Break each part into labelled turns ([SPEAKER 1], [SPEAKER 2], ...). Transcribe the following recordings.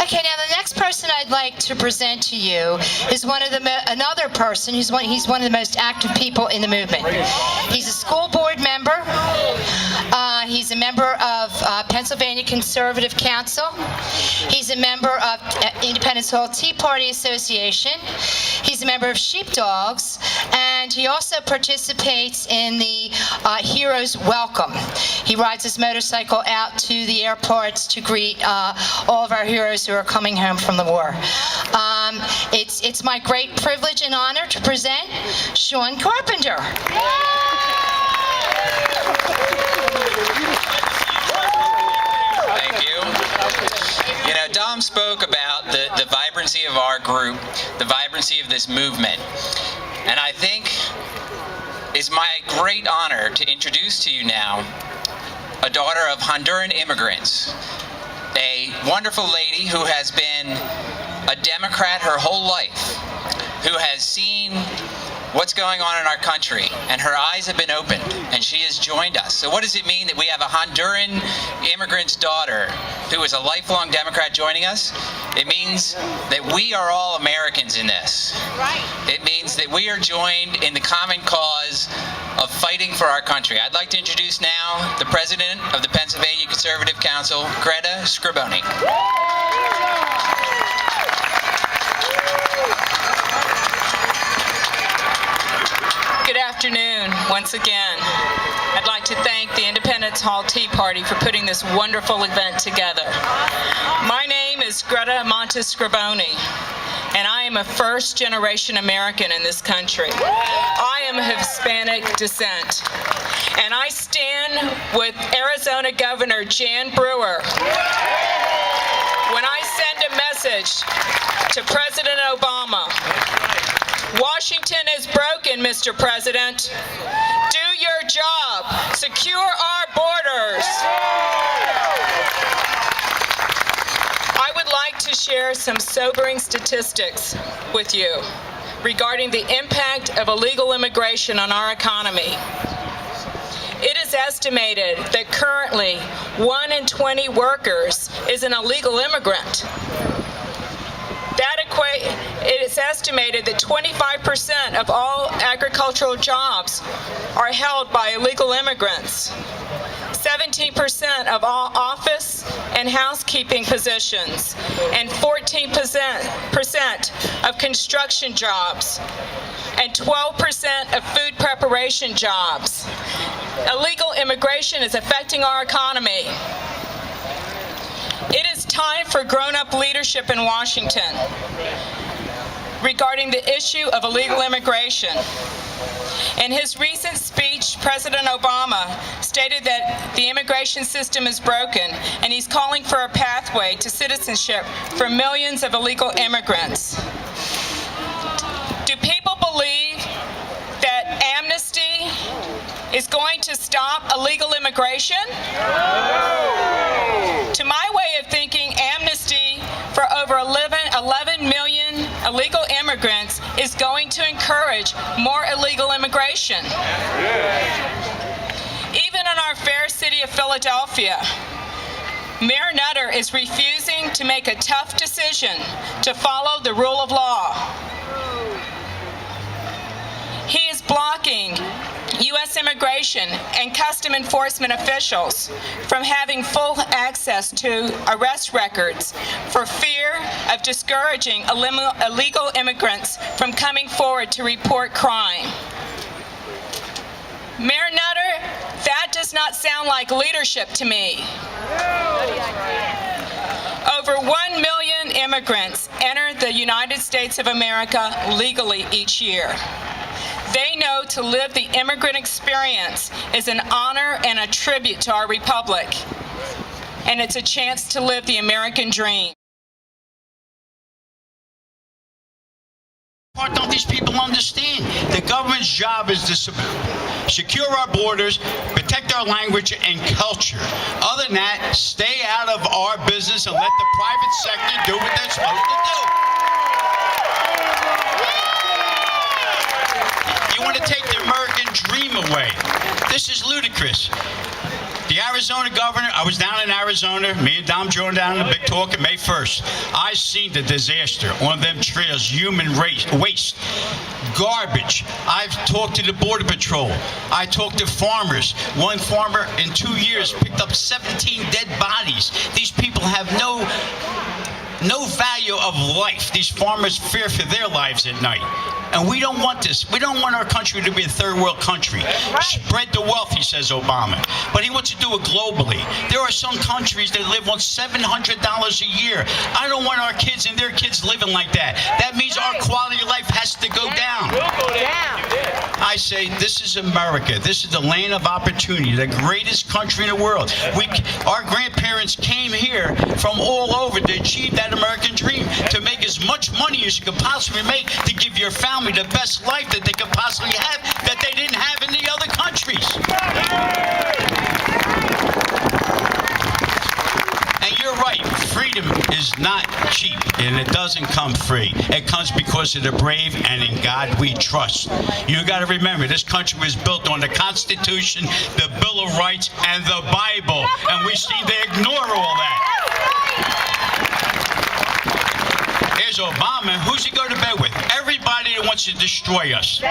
[SPEAKER 1] Okay, now the next person I'd like to present to you is another person he's one of the most active people in the movement. He's a school board member. He's a member of Pennsylvania Conservative Council. He's a member of Independence Hall Tea Party Association. He's a member of Sheepdogs, and he also participates in the Heroes Welcome. He rides his motorcycle out to the airports to greet all of our heroes who are coming home from the war. It's my great privilege and honor to present Sean Carpenter.
[SPEAKER 2] Thank you. You know, Dom spoke about the vibrancy of our group, the vibrancy of this movement. And I think it's my great honor to introduce to you now a daughter of Honduran immigrants, a wonderful lady who has been a Democrat her whole life, who has seen what's going on in our country, and her eyes have been opened, and she has joined us. So what does it mean that we have a Honduran immigrant's daughter who is a lifelong Democrat joining us? It means that we are all Americans in this. Right. It means that we are joined in the common cause of fighting for our country. I'd like to introduce now the president of the Pennsylvania Conservative Council, Greta Scriboni.
[SPEAKER 3] Good afternoon, once again. I'd like to thank the Independence Hall Tea Party for putting this wonderful event together. My name is Greta Scriboni, and I am a first-generation American in this country. I am of Hispanic descent, and I stand with Arizona Governor Jan Brewer when I send a message to President Obama. Washington is broken, Mr. President. Do your job. Secure our borders. I would like to share some sobering statistics with you regarding the impact of illegal immigration on our economy. It is estimated that currently 1 in 20 workers is an illegal immigrant. It is estimated that 25% of all agricultural jobs are held by illegal immigrants. 17% of all office and housekeeping positions, and 14% of construction jobs, and 12% of food preparation jobs. Illegal immigration is affecting our economy. It is time for grown-up leadership in Washington regarding the issue of illegal immigration. In his recent speech, President Obama stated that the immigration system is broken, and he's calling for a pathway to citizenship for millions of illegal immigrants. Do people believe that amnesty is going to stop illegal immigration? To my way of thinking, amnesty for over 11 million illegal immigrants is going to encourage more illegal immigration. Even in our fair city of Philadelphia, Mayor Nutter is refusing to make a tough decision to follow the rule of law. He is blocking U.S. immigration and custom enforcement officials from having full access to arrest records for fear of discouraging illegal immigrants from coming forward to report crime. Mayor Nutter, that does not sound like leadership to me. Over 1 million immigrants enter the United States of America legally each year. They know to live the immigrant experience is an honor and a tribute to our republic, and it's a chance to live the American dream.
[SPEAKER 4] What don't these people understand? The government's job is to secure our borders, protect our language and culture. Other than that, stay out of our business and let the private sector do what they're supposed to do. You want to take the American dream away. This is ludicrous. The The Arizona governor, I was down in Arizona, me and Dom joined down in the big talk on May 1st. I seen the disaster on them trails, human waste, garbage. I've talked to the Border Patrol. I talked to farmers. One farmer in 2 years picked up 17 dead bodies. These people have no value of life. These farmers fear for their lives at night. And we don't want this. We don't want our country to be a third world country. Spread the wealth, he says, Obama. But he wants to do it globally. There are some countries that live on $700 a year. I don't want our kids and their kids living like that. That means our quality of life has to go down. I say, this is America. This is the land of opportunity, the greatest country in the world. Our grandparents came here from all over to achieve that American dream, to make as much money as you could possibly make, to give your family the best life that they could possibly have that they didn't have in the other countries. And you're right, freedom is not cheap, and it doesn't come free. It comes because of the brave, and in God we trust. You got to remember, this country was built on the Constitution, the Bill of Rights, and the Bible, and we seem to ignore all that. Here's Obama. Who's he go to bed with? Everybody that wants to destroy us.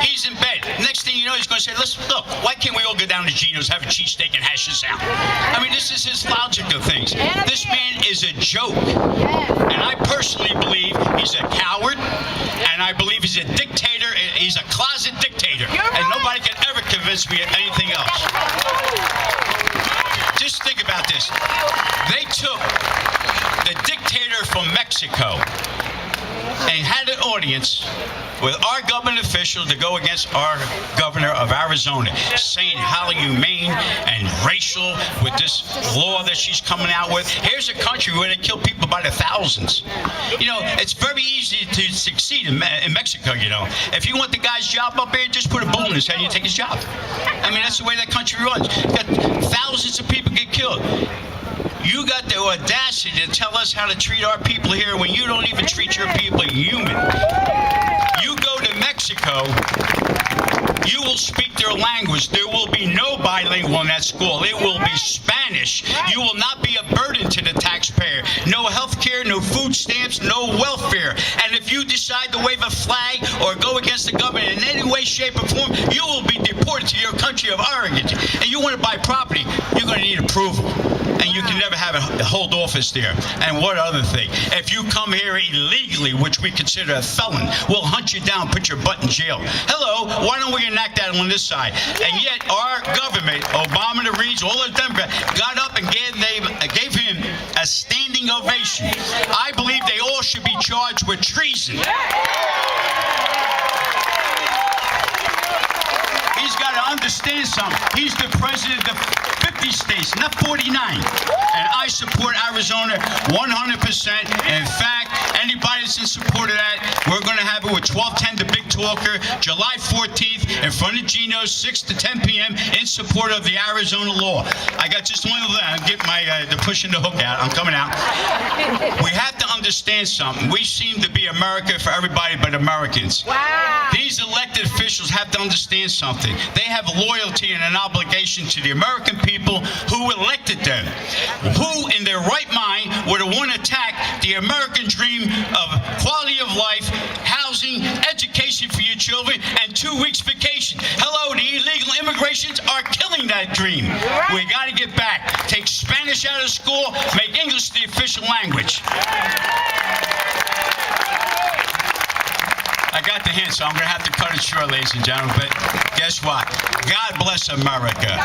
[SPEAKER 4] He's in bed. Next thing you know, he's going to say, "Listen, look, why can't we all go down to Geno's, have a cheesesteak, and hash this out?" I mean, this is his logic of things. This man is a joke. And I personally believe he's a coward, and I believe he's a dictator. He's a closet dictator. And nobody can ever convince me of anything else. Just think about this. They took the dictator from Mexico and had an audience with our government official to go against our governor of Arizona, saying how humane and racial with this law that she's coming out with. Here's a country where they kill people by the thousands. You know, it's very easy to succeed in Mexico, you know. If you want the guy's job up here, just put a bullet in his head and you take his job. I mean, that's the way that country runs. You got thousands of people get killed. You got the audacity to tell us how to treat our people here when you don't even treat your people human. You go to Mexico, you will speak their language. There will be no bilingual in that school. It will be Spanish. You will not be a burden to the taxpayer. No health care, no food stamps, no welfare. And if you decide to wave a flag or go against the government in any way, shape, or form, you will be deported to your country of origin. And you want to buy property, you're going to need approval. And you can never have a hold office there. And what other thing? If you come here illegally, which we consider a felon, we'll hunt you down, put your butt in jail. Hello, why don't we enact that on this side? And yet our government, Obama, the Reeds, all of them got up and gave him a standing ovation. I believe they all should be charged with treason. He's got to understand something. He's the president of 50 states, not 49. And I support Arizona 100%. In fact, anybody that's in support of that, we're going to have it with 1210 The Big Talker, July 14th, in front of Geno's, 6 to 10 p.m., in support of the Arizona law. I got just one little, I'm getting the pushing the hook out. I'm coming out. We have to understand something. We seem to be America for everybody but Americans. Wow. These elected officials have to understand something. They have loyalty and an obligation to the American people who elected them. Who in their right mind would want to attack the American dream of quality of life, housing, education for your children, and 2 weeks vacation? Hello, the illegal immigrations are killing that dream. We got to get back. Take Spanish out of school, make English the official language. I got the hint, so I'm going to have to cut it short, ladies and gentlemen. But guess what? God bless America.